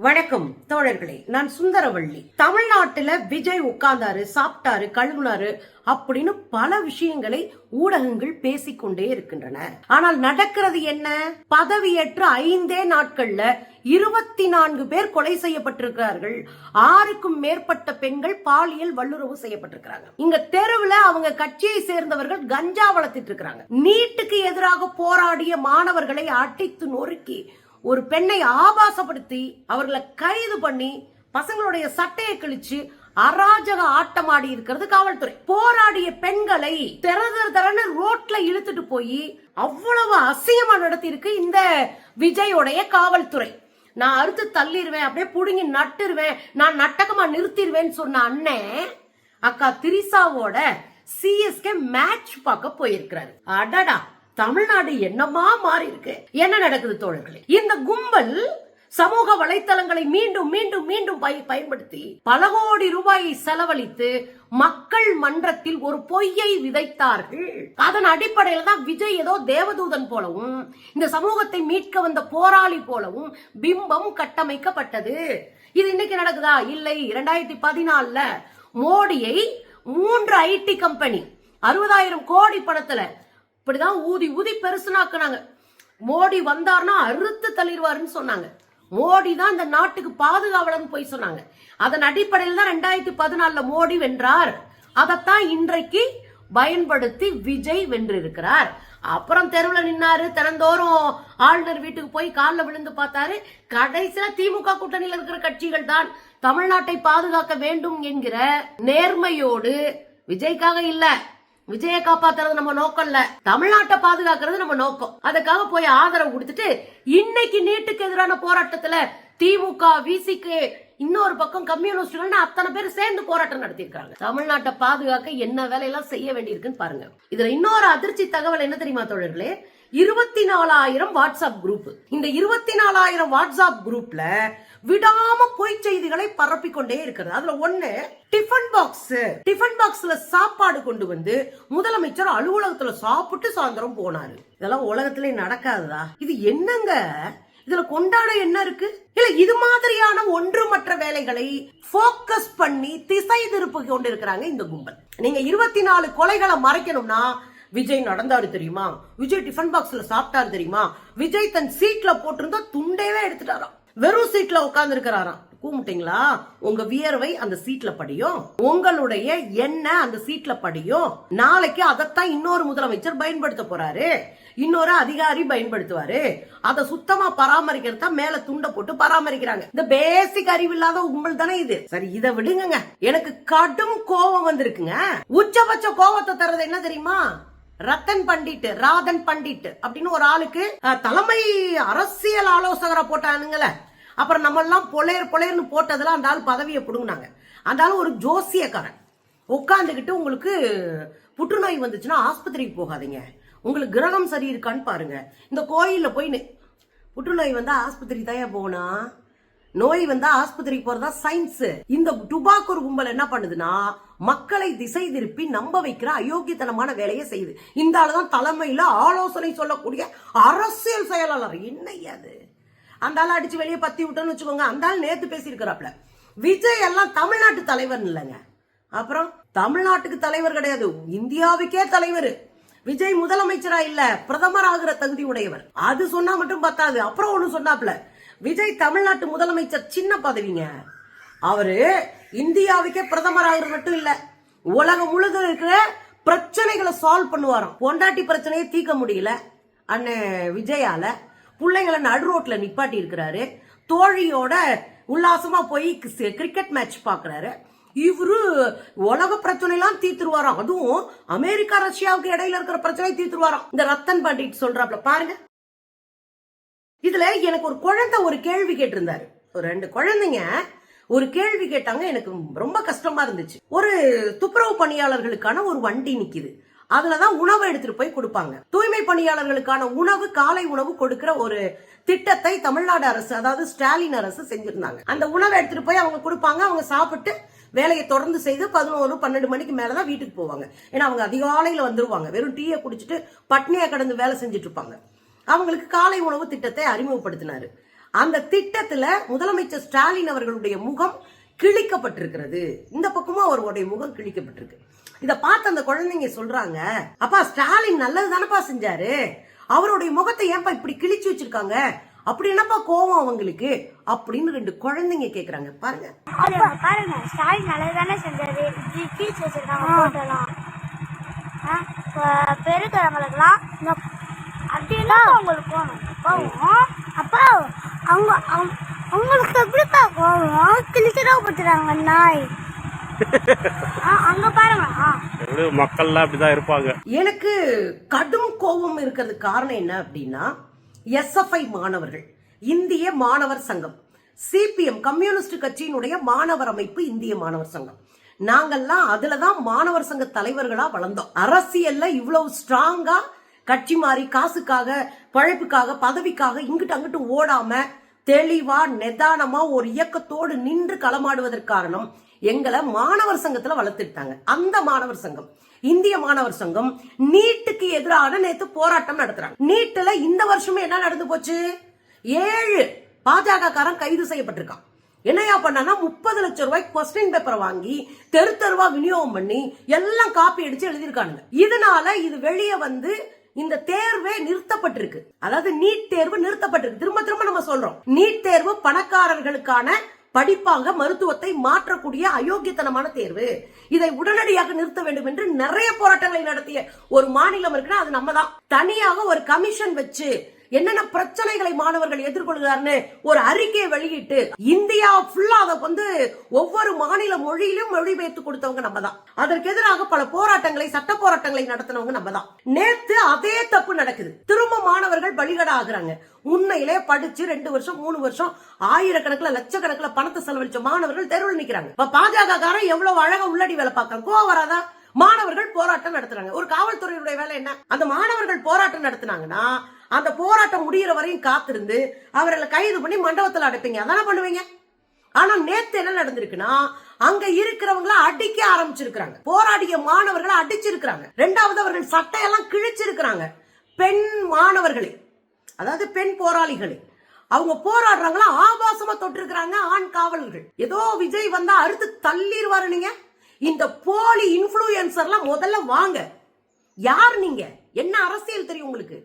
வணக்கம் தோழர்களே, நான் சுந்தரவள்ளி. தமிழ்நாட்டுல விஜய் உட்கார்ந்தாரு, சாப்பிட்டாரு, கழுவுனாரு அப்படின்னு பல விஷயங்களை ஊடகங்கள் பேசிக்கொண்டே இருக்கின்றன. ஆனால் நடக்கிறது என்ன? பதவியேற்று 5 நாட்கள்ல 24 பேர் கொலை செய்யப்பட்டிருக்கிறார்கள். 6க்கும் மேற்பட்ட பெண்கள் பாலியல் வல்லுறவு செய்யப்பட்டிருக்கிறாங்க. இங்க தெருவுல அவங்க கட்சியை சேர்ந்தவர்கள் கஞ்சா வளர்த்திட்டு இருக்காங்க. நீட்டுக்கு எதிராக போராடிய மாணவர்களை அடித்து நொறுக்கி ஒரு பெண்ணை ஆபாசப்படுத்தி அவர்களை கைது பண்ணி பசங்களுடைய சட்டையை கிழிச்சு அராஜக ஆட்டமாடி இருக்கிறது காவல்துறை. போராடிய பெண்களை திறன்னு ரோட்ல இழுத்துட்டு போய் அவ்வளவு அசிங்கமா நடத்தி இருக்கு இந்த விஜயோடைய காவல்துறை. நான் அறுத்து தள்ளிடுவேன், அப்படியே புடுங்கி நட்டுருவேன், நான் நட்டகமா நிறுத்திடுவேன்னு சொன்ன அண்ணன் அக்கா திரிசாவோட சிஎஸ்கே மேட்ச் பார்க்க போயிருக்கிறாரு. அடடா, தமிழ்நாடு என்னமா மாறி இருக்கு. என்ன நடக்குது தோழர்களே? இந்த கும்பல் சமூக வலைத்தளங்களை மீண்டும் மீண்டும் மீண்டும் பயன்படுத்தி பல கோடி ரூபாயை செலவழித்து மக்கள் மன்றத்தில் ஒரு பொய்யை விதைத்தார்கள். அதன் அடிப்படையில் தான் விஜய் ஏதோ தேவதூதன் போலவும் இந்த சமூகத்தை மீட்க வந்த போராளி போலவும் பிம்பம் கட்டமைக்கப்பட்டது. இது இன்னைக்கு நடக்குதா? இல்லை. 2014 மோடியை 3 ஐடி கம்பெனி 60,000 கோடி பணத்துல இப்படிதான் ஊதி ஊதி பெருசுனாக்குனாங்க. மோடி வந்தார்னா அறுத்து தள்ளிடுவாருன்னு சொன்னாங்க. மோடி தான் இந்த நாட்டுக்கு பாதுகாவலன் போய் சொன்னாங்க. அதன் அடிப்படையில் தான் 2014 மோடி வென்றார். அதைத்தான் இன்றைக்கு பயன்படுத்தி விஜய் வென்றிருக்கிறார். அப்புறம் தெருவில் நின்னாரு, தினந்தோறும் ஆளுநர் வீட்டுக்கு போய் காலில் விழுந்து பார்த்தாரு. கடைசியில திமுக கூட்டணியில் இருக்கிற கட்சிகள் தான் தமிழ்நாட்டை பாதுகாக்க வேண்டும் என்கிற நேர்மையோடு, விஜய்க்காக இல்ல, விஜய காப்பாத்துறது நம்ம நோக்கம் இல்ல, தமிழ்நாட்டை பாதுகாக்கிறது நம்ம நோக்கம், அதுக்காக போய் ஆதரவு கொடுத்துட்டு இன்னைக்கு நீட்டுக்கு எதிரான போராட்டத்துல திமுக, விசிக்கு, இன்னொரு பக்கம் கம்யூனிஸ்டுகள் அத்தனை பேர் சேர்ந்து போராட்டம் நடத்திருக்காங்க. தமிழ்நாட்டை பாதுகாக்க என்ன வேலையெல்லாம் செய்ய வேண்டியிருக்குன்னு பாருங்க. இதுல இன்னொரு அதிர்ச்சி தகவல் என்ன தெரியுமா தோழர்களே? 24,000 வாட்ஸ்அப் குரூப். இந்த 24,000 வாட்ஸ்அப் குரூப்ல விடாம பொய் செய்திகளை பரப்பி கொண்டே இருக்கிறது. அதுல ஒண்ணு டிஃபன் பாக்ஸ். டிஃபன் பாக்ஸ்ல சாப்பாடு கொண்டு வந்து முதலமைச்சர் அலுவலகத்துல சாப்பிட்டு சாயந்தரம் போனாரு. இதெல்லாம் உலகத்திலே நடக்காததா? இது என்னங்க? இதுல கொண்டாட என்ன இருக்கு? இல்ல இது மாதிரியான ஒன்றுமற்ற வேலைகளை போக்கஸ் பண்ணி திசை திருப்பி கொண்டு இருக்கிறாங்க இந்த கும்பல். நீங்க 24 கொலைகளை மறைக்கணும்னா விஜய் நடந்தாரு தெரியுமா, விஜய் டிஃபன் பாக்ஸ்ல சாப்பிட்டாரு தெரியுமா, விஜய் தன் சீட்ல போட்டிருந்தா துண்டேவே எடுத்துட்டாராம், வெறும் சீட்ல உட்கார்ந்து இருக்கிறாராம். கூப்பிட்டீங்களா? உங்க வியர்வை அந்த சீட்ல படியும், உங்களுடைய எண்ணெய் அந்த சீட்ல படியும். நாளைக்கு அதைத்தான் இன்னொரு முதலமைச்சர் பயன்படுத்த போறாரு, இன்னொரு அதிகாரி பயன்படுத்துவாரு. அதை சுத்தமா பராமரிக்கிறது தான் மேல துண்டை போட்டு பராமரிக்கிறாங்க. இந்த பேசிக் அறிவு இல்லாத கும்பல் தானே இது. சரி, இதை விடுங்க. எனக்கு கடும் கோபம் வந்திருக்குங்க. உச்சபட்ச கோபத்தை தர்றது என்ன தெரியுமா? ராதன் பண்டிட் அப்படின்னு ஒரு ஆளுக்கு தலைமை அரசியல் ஆலோசகரை போட்டானுங்கள. அப்புறம் நம்ம எல்லாம் பொலேர்னு போட்டதுல அந்த ஆள் பதவியை புடுங்கினாங்க. அந்த ஆள் ஒரு ஜோசியக்காரன். உட்காந்துக்கிட்டு உங்களுக்கு புற்றுநோய் வந்துச்சுன்னா ஆஸ்பத்திரிக்கு போகாதீங்க, உங்களுக்கு கிரகம் சரி இருக்கான்னு பாருங்க. இந்த கோயில்ல போய் புற்றுநோய் வந்தா ஆஸ்பத்திரி தான் போகணும், நோய் வந்தா ஆஸ்பத்திரிக்கு போறதா சயின்ஸ். இந்த டுபாக்கூர் கும்பல் என்ன பண்ணுதுன்னா மக்களை திசை திருப்பி நம்ப வைக்கிற அயோக்கியத்தனமான வேலையை செய்யுது. இந்த ஆளுதான் தலைமையில ஆலோசனை சொல்லக்கூடிய அரசியல் செயலாளர். என்னையா அது? அந்த ஆள் அடிச்சு வெளியே பத்தி விட்டோன்னு வச்சுக்கோங்க. அந்த ஆள் நேத்து பேசியிருக்கிறாப்ல. விஜய் எல்லாம் தமிழ்நாட்டு தலைவர் இல்லைங்க. அப்புறம் தமிழ்நாட்டுக்கு தலைவர் கிடையாது, இந்தியாவுக்கே தலைவர். விஜய் முதலமைச்சரா இல்ல, பிரதமர் ஆகிற தகுதி உடையவர். அது சொன்னா மட்டும் பத்தாது. அப்புறம் ஒண்ணு சொன்னாப்ல, விஜய் தமிழ்நாட்டு முதலமைச்சர் சின்ன பதவிங்க, அவரு இந்தியாவுக்கே பிரதமர் ஆகிறது மட்டும் இல்ல, உலகம் முழுக்க இருக்கிற பிரச்சனைகளை சால்வ் பண்ணுவாராம். பொண்டாட்டி பிரச்சனையை தீர்க்க முடியல அண்ணன் விஜயால, பிள்ளைங்களை நடு ரோட்ல நிப்பாட்டி இருக்கிறாரு, தோழியோட உல்லாசமா போய் கிரிக்கெட் மேட்ச் பாக்குறாரு. இவரு உலக பிரச்சனை எல்லாம் தீர்த்துருவாராம். அதுவும் அமெரிக்கா ரஷ்யாவுக்கு இடையில இருக்கிற பிரச்சனை தீர்த்துருவாராம். இந்த ரத்தன் பண்டிட் சொல்றாப்ல பாருங்க. இதுல எனக்கு ஒரு குழந்தை ஒரு கேள்வி கேட்டிருந்தாரு. ஒரு 2 குழந்தைங்க ஒரு கேள்வி கேட்டாங்க. எனக்கு ரொம்ப கஷ்டமா இருந்துச்சு. ஒரு துப்புரவு பணியாளர்களுக்கான ஒரு வண்டி நிக்குது, அதுலதான் உணவு எடுத்துட்டு போய் கொடுப்பாங்க. தூய்மை பணியாளர்களுக்கான உணவு, காலை உணவு கொடுக்கிற ஒரு திட்டத்தை தமிழ்நாடு அரசு, அதாவது ஸ்டாலின் அரசு செஞ்சிருந்தாங்க. அந்த உணவை எடுத்துட்டு போய் அவங்க கொடுப்பாங்க. அவங்க சாப்பிட்டு வேலையை தொடர்ந்து செய்து 11-12 மணிக்கு மேலதான் வீட்டுக்கு போவாங்க. ஏன்னா அவங்க அதிகாலையில வந்துருவாங்க, வெறும் டீயை குடிச்சிட்டு பட்னியா கடந்து வேலை செஞ்சுட்டு இருப்பாங்க. அவங்களுக்கு காலை உணவு திட்டத்தை அறிமுகப்படுத்தினாரு. அந்த திட்டத்துல முதலமைச்சர் ஸ்டாலின் அவர்களுடைய முகம் கிழிக்கப்பட்டிருக்கிறது. இந்த பக்கமும் அவருடைய முகம் கிழிக்கப்பட்டிருக்கு. இத பார்த்து அந்த குழந்தைங்க சொல்றாங்க, அப்பா ஸ்டாலின் நல்லது தானப்பா செஞ்சாரு, அவருடைய முகத்தை ஏன்பா இப்படி கிழிச்சு வச்சிருக்காங்க, அப்படி என்னப்பா கோவம் அவங்களுக்கு அப்படின்னு 2 குழந்தைங்க கேக்குறாங்க. பாருங்க பாருங்க, ஸ்டாலின் நல்லதுதானே செஞ்சாரு, கிழிச்சு வச்சிருக்காங்க போட்டெல்லாம், பெருக்கிறவங்களுக்குலாம் அப்படின்னா அவங்களுக்கு கோவம். அப்பா அவங்க அவங்களுக்கு எப்படிப்பா கோவம், கிழிச்சுதான் போட்டுறாங்க நாய். அங்க பாருங்க, மக்கள்லாம் அப்படிதான் இருப்பாங்க. எனக்கு கடும் கோபம் இருக்கிறது காரணம் என்ன அப்படின்னா, SFI மாணவர்கள், இந்திய மாணவர் சங்கம், CPM கம்யூனிஸ்ட் கட்சியினுடைய மாணவர் அமைப்பு, இந்திய மாணவர் சங்கம், நாங்கெல்லாம் அதுலதான் மாணவர் சங்க தலைவர்களா வளர்ந்தோம். அரசியல்ல இவ்வளவு ஸ்ட்ராங்கா கட்சி மாறி காசுக்காக, பழைப்புக்காக, பதவிக்காக இங்கிட்டு அங்கிட்டு ஓடாம தெளிவா நிதானமா ஒரு இயக்கத்தோடு நின்று களமாடுவதற்கு காரணம் எங்களை மாணவர் சங்கத்துல வளர்த்துட்டாங்க. அந்த மாணவர் சங்கம், இந்திய மாணவர் சங்கம், நீட்டுக்கு எதிரான நேத்து போராட்டம் நடத்துறாங்க. நீட்டுல இந்த வருஷமே என்ன நடந்து போச்சு, 7 பாஜக காரன் கைது செய்யப்பட்டிருக்கான். என்னையா பண்ணா 30 லட்சம் ரூபாய்க்கு கொஸ்டின் பேப்பரை வாங்கி தெரு தெருவா விநியோகம் பண்ணி எல்லாம் காப்பி அடிச்சு எழுதியிருக்கானுங்க. இதனால இது வெளியே வந்து இந்த தேர்வே நிறுத்தப்பட்டிருக்கு. அதாவது நீட் தேர்வு நிறுத்தப்பட்டிருக்கு. திரும்ப திரும்ப நம்ம சொல்றோம், நீட் தேர்வு பணக்காரர்களுக்கான படிப்பாக மருத்துவத்தை மாற்றக்கூடிய அயோக்கியத்தனமான தேர்வு, இதை உடனடியாக நிறுத்த வேண்டும் என்று நிறைய போராட்டங்களை நடத்திய ஒரு மாநிலம் இருக்குன்னா அது நம்ம தான். தனியாக ஒரு கமிஷன் வச்சு என்னென்ன பிரச்சனைகளை மாணவர்கள் எதிர்கொள்கிறார்னு ஒரு அறிக்கையை வெளியிட்டு இந்தியா ஃபுல்லா அதை வந்து ஒவ்வொரு மாநில மொழியிலும் மொழிபெயர்த்து கொடுத்தவங்க நம்ம தான். அதற்கு எதிராக பல போராட்டங்களை, சட்ட போராட்டங்களை நடத்தினவங்க நம்ம தான். நேத்து அதே தப்பு நடக்குது. திரும்ப மாணவர்கள் பலிகடா ஆகுறாங்க. உண்மையிலே படிச்சு 2 வருஷம் 3 வருஷம் ஆயிரக்கணக்கில் லட்சக்கணக்கில் பணத்தை செலவழிச்ச மாணவர்கள் தெருவில் நிக்கிறாங்க. பாஜக காரன் எவ்வளவு அழகா உள்ளடி வேலை பார்க்கறான், கோவம் வராதா? மாணவர்கள் போராட்டம் நடத்துறாங்க. ஒரு காவல்துறையுடைய வேலை என்ன? அந்த மாணவர்கள் போராட்டம் நடத்தினாங்கன்னா அந்த போராட்டம் முடிகிற வரையும் காத்திருந்து அவர்களை கைது பண்ணி மண்டபத்தில் அடைப்பீங்க, அதான பண்ணுவீங்க. ஆனா நேத்து என்ன நடந்திருக்குன்னா, அங்க இருக்கிறவங்கள அடிக்க ஆரம்பிச்சிருக்காங்க. போராடிய மாணவர்களை அடிச்சிருக்காங்க. 2வது அவர்கள் சட்டையெல்லாம் கிழிச்சிருக்காங்க. பெண் மாணவர்களே, அதாவது பெண் போராளிகளே, அவங்க போராடுறாங்களா ஆபாசமா தொட்டிருக்கிறாங்க ஆண் காவலர்கள். ஏதோ விஜய் வந்தா அறுத்து தள்ளிடுவாரு. நீங்க இந்த போலி இன்ஃப்ளூயன்சர்லாம் முதல்ல வாங்க. யார் நீங்க? என்ன அரசியல் தெரியும் உங்களுக்கு?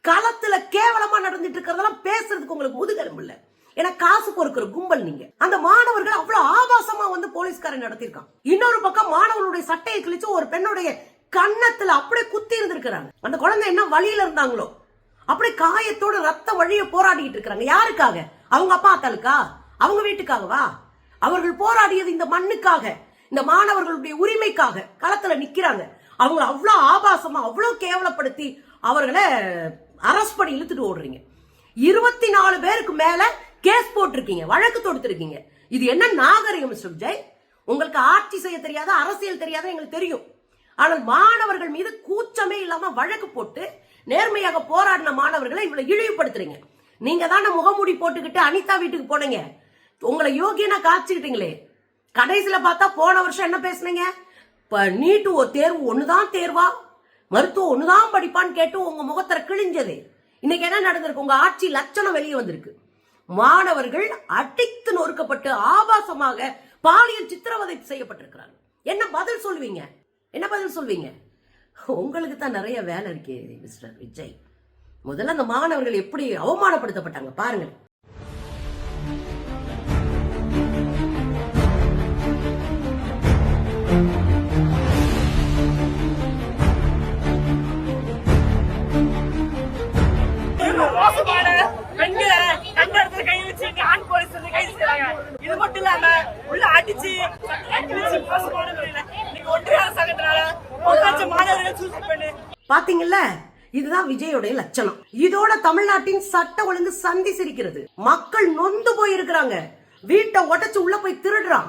களத்துல கேவலமா நடந்துட்டு இருக்கிறதெல்லாம் பேசுறதுக்கு உங்களுக்கு முதுகெலும்பு இல்ல. ஏன்னா காசு பொறுக்கிற கும்பல் நீங்க. அந்த மாணவர்கள் அவ்வளவு ஆபாசமா வந்து போலீஸ்காரன் நடத்திருக்கான். இன்னொரு பக்கம் மாணவர்களுடைய சட்டையை கிழிச்சு ஒரு பெண்ணுடைய கன்னத்துல அப்படியே குத்தி இருந்திருக்கிறாங்க. அந்த குழந்தை என்ன வழியில இருந்தாங்களோ அப்படியே காயத்தோட ரத்த வழிய போராடிட்டு இருக்கிறாங்க. யாருக்காக? அவங்க அப்பா அத்தாளுக்கா? அவங்க வீட்டுக்காகவா? அவர்கள் போராடியது இந்த மண்ணுக்காக, இந்த மாணவர்களுடைய உரிமைக்காக களத்துல நிக்கிறாங்க. அவங்க அவ்வளவு ஆபாசமா, அவ்வளவு கேவலப்படுத்தி அவர்களை அரஸ்ட் பண்ணி இழுத்துட்டு ஓடுறீங்க. 24 பேருக்கு மேல கேஸ் போட்டிருக்கீங்க, வழக்கு தொடுத்திருக்கீங்க. இது என்ன நாகரிகம் மிஸ்டர் விஜய்? உங்களுக்கு ஆட்சி செய்ய தெரியாத, அரசியல் தெரியாத எங்களுக்கு தெரியும். ஆனால் மாணவர்கள் மீது கூச்சமே இல்லாம வழக்கு போட்டு நேர்மையாக போராடின மாணவர்களை இவ்வளவு இழிவுபடுத்துறீங்க. நீங்க தானே முகமூடி போட்டுக்கிட்டு அனிதா வீட்டுக்கு போனீங்க, உங்களை யோகியனா காய்ச்சிக்கிட்டீங்களே. கடைசியில பார்த்தா போன வருஷம் என்ன பேசுனீங்க? நீட்டு தேர்வு ஒண்ணுதான் தேர்வா, மருத்துவம் ஒண்ணுதான் படிப்பான்னு கேட்டு உங்க முகத்தர கிழிஞ்சது. இன்னைக்கு என்ன நடந்திருக்கு? உங்க ஆட்சி லட்சணம் வெளியே வந்திருக்கு. மாணவர்கள் அடித்து நொறுக்கப்பட்டு ஆபாசமாக பாலியல் சித்திரவதை செய்யப்பட்டிருக்கிறாங்க. என்ன பதில் சொல்வீங்க? என்ன பதில் சொல்வீங்க? உங்களுக்கு தான் நிறைய வேலை இருக்கு மிஸ்டர் விஜய். முதல்ல அந்த மாணவர்கள் எப்படி அவமானப்படுத்தப்பட்டாங்க பாருங்க. இது மட்டும் இல்லாம உள்ள அடிச்சு பாத்தீங்கல்ல, இதுதான் விஜயோடைய லட்சணம். இதோட தமிழ்நாட்டின் சட்ட ஒழுங்கு சந்தி சிரிக்கிறது. மக்கள் நொந்து போயிருக்கிறாங்க. வீட்டை உடைச்சு உள்ள போய் திருடுறான்,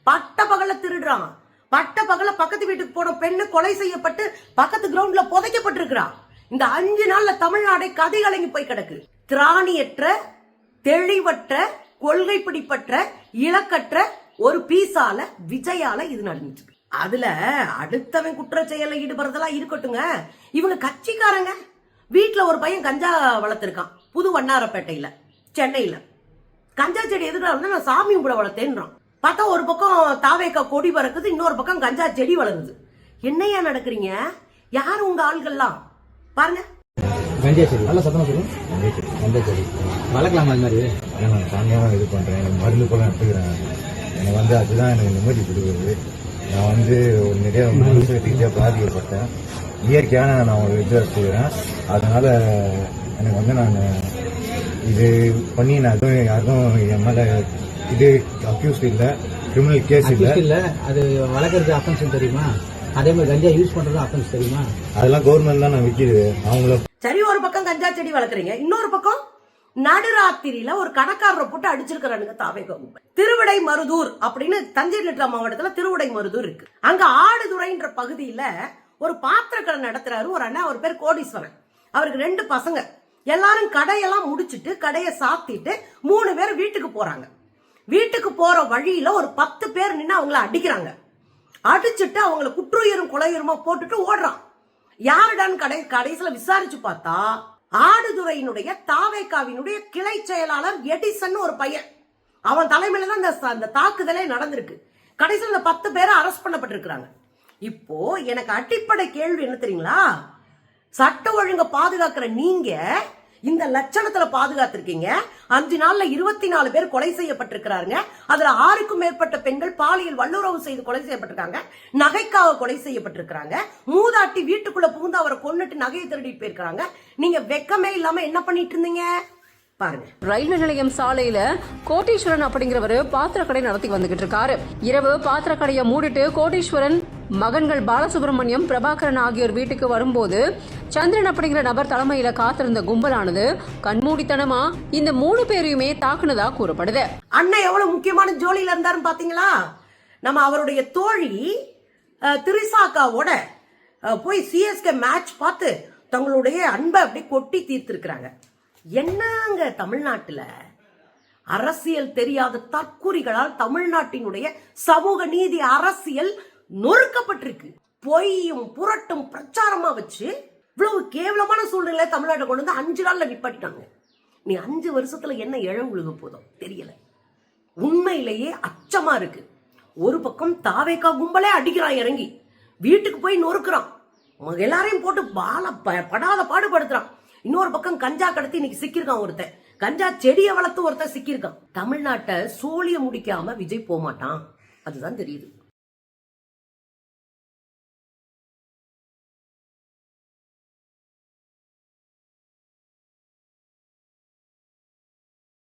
பட்ட பகல திருடுறான். பட்ட பகல பக்கத்து வீட்டுக்கு போன பெண்ணு கொலை செய்யப்பட்டு பக்கத்து கிரவுண்ட்ல புதைக்கப்பட்டிருக்கிறான். இந்த 5 நாள்ல தமிழ்நாடை கதை கலங்கி போய் கிடக்கு. திராணியற்ற, தெளிவற்ற, கொள்கை பிடிப்பற்ற, இலக்கற்ற ஒரு பீசால விஜயால இது நடந்துச்சு. அதுல அடுத்தவன் குற்ற செயல ஈடுபடுறதெல்லாம் இருக்கட்டுங்க, இவங்க கட்சிக்காரங்க. வீட்டுல ஒரு பையன் கஞ்சா வளர்த்திருக்கான் புது வண்ணாரப்பேட்டையில. சென்னையில கஞ்சா செடி எதுனா நான் சாமி கூட வளர்த்தேன்றான். பார்த்தா ஒரு பக்கம் தாவேக்கா கொடி பறக்குது, இன்னொரு பக்கம் கஞ்சா செடி வளருது. என்னையா நடக்கிறீங்க? யாரு உங்க ஆள்கள்லாம் பாருங்க. கஞ்சா செடி நல்ல சத்தமா சொல்லும். கஞ்சா செடி வளர்க்கலாமா? அது மாதிரி நான் சாமியாக இது பண்றேன், எனக்கு மருந்து போல எடுத்துக்கிறேன். எனக்கு வந்து அதுதான் எனக்கு நிம்மதி கொடுக்குறது. நான் வந்து ஒரு நிறைய மனசு ரீதியாக பாதிக்கப்பட்டேன். இயற்கையான நான் ஒரு இது எடுத்துக்கிறேன். அதனால எனக்கு வந்து நான் இது பண்ணி நான் எதுவும் யாருக்கும் என் மேல இது அக்யூஸ் இல்ல, கிரிமினல் கேஸ் இல்ல. அது வளர்க்கறது அஃபென்ஸ் தெரியுமா? அதே மாதிரி கஞ்சா யூஸ் பண்றது அஃபென்ஸ் தெரியுமா? அதெல்லாம் கவர்மெண்ட் தான் நான் விற்கிது. அவங்கள சரி, ஒரு பக்கம் கஞ்சா செடி வளர்க்குறீங்க, இன்னொரு பக்கம் நடுராத்திரியில ஒரு கணக்காரரை போட்டு அடிச்சிருக்கிறானுங்க தாவேக்கா கும்பல். திருவிடை மருதூர் அப்படின்னு தஞ்சை மாவட்டத்துல திருவிடை மருதூர் இருக்கு. அங்க ஆடுதுறைன்ற பகுதியில ஒரு பாத்திரக்கடை நடத்துறாரு ஒரு அண்ணா. அவர் பேர் கோடீஸ்வரன். அவருக்கு 2 பசங்க. எல்லாரும் கடையெல்லாம் முடிச்சிட்டு கடையை சாத்திட்டு 3 பேர் வீட்டுக்கு போறாங்க. வீட்டுக்கு போற வழியில ஒரு 10 பேர் நின்று அவங்கள அடிக்கிறாங்க. அடிச்சுட்டு அவங்கள குற்றுயிரும் குலையுருமா போட்டுட்டு ஓடுறான். யாருடான்னு கடைசியில விசாரிச்சு பார்த்தா ஆடுதுறையினுடைய தாவேக்காவினுடைய கிளை செயலாளர் எடிசன் ஒரு பையன். அவன் தலைமையில தான் அந்த தாக்குதலே நடந்திருக்கு. கடைசியில் இந்த 10 பேரை அரெஸ்ட் பண்ணப்பட்டிருக்கிறாங்க. இப்போ எனக்கு அடிப்படை கேள்வி என்ன தெரியுங்களா? சட்ட ஒழுங்க பாதுகாக்கிற நீங்க இந்த லட்சணத்துல பாதுகாத்திருக்கீங்க. 5 நாள்ல 24 பேர் கொலை செய்யப்பட்டிருக்கிறாங்க. அதுல 6க்கும் மேற்பட்ட பெண்கள் பாலியல் வல்லுறவு செய்து கொலை செய்யப்பட்டிருக்காங்க. நகைக்காக கொலை செய்யப்பட்டிருக்காங்க. மூதாட்டி வீட்டுக்குள்ள புகுந்து அவரை கொன்னுட்டு நகையை திருடிட்டு போயிருக்காங்க. நீங்க வெக்கமே இல்லாம என்ன பண்ணிட்டு இருந்தீங்க பாருங்க. ரயில்வே நிலையம் சாலையில கோட்டீஸ்வரன் அப்படிங்கிறவரு பாத்திரக்கடை நடத்தி வந்துகிட்டு இருக்காரு. இரவு பாத்திரக்கடையை மூடிட்டு கோட்டீஸ்வரன் மகன்கள் பாலசுப்ரமணியம், பிரபாகரன் ஆகியோர் வீட்டுக்கு வரும்போது சந்திரன் அப்படிங்கிற நபர் தலைமையில காத்திருந்த கும்பலானது கண்மூடித்தனமா இந்த 3 பேரையுமே தாக்குனதா கூறப்படுது. அண்ணன் எவ்வளவு முக்கியமான ஜோலியில இருந்தாருன்னு பாத்தீங்களா? நம்ம அவருடைய தோழி திரிசாக்காவோட போய் சிஎஸ்கே மேட்ச் பார்த்து தங்களுடைய அன்பை அப்படி கொட்டி தீர்த்திருக்கிறாங்க. என்னங்க தமிழ்நாட்டுல அரசியல் தெரியாத தற்குறிகளால் தமிழ்நாட்டினுடைய சமூக நீதி அரசியல் நொறுக்கப்பட்டிருக்கு. பொய்யும் புரட்டும் பிரச்சாரமா வச்சு இவ்வளவு கேவலமான சூழ்நிலை தமிழ்நாட்டை கொண்டு வந்து 5 நாள்ல நிப்பாட்டிட்டாங்க. நீ 5 வருஷத்துல என்ன இழவு விழுக போதும் தெரியல. உண்மையிலேயே அச்சமா இருக்கு. ஒரு பக்கம் தாவேக்கா கும்பலே அடிக்கிறான், இறங்கி வீட்டுக்கு போய் நொறுக்குறான், எல்லாரையும் போட்டு படாத பாடுபடுத்துறான். இன்னொரு பக்கம் கஞ்சா கடத்தி இன்னைக்கு சிக்கிருக்கான் ஒருத்தன். கஞ்சா செடியை வளர்த்து ஒருத்தன் சிக்கிருக்கான். தமிழ்நாட்டை சோழிய முடிக்காம விஜய் போக மாட்டான், அதுதான் தெரியுது.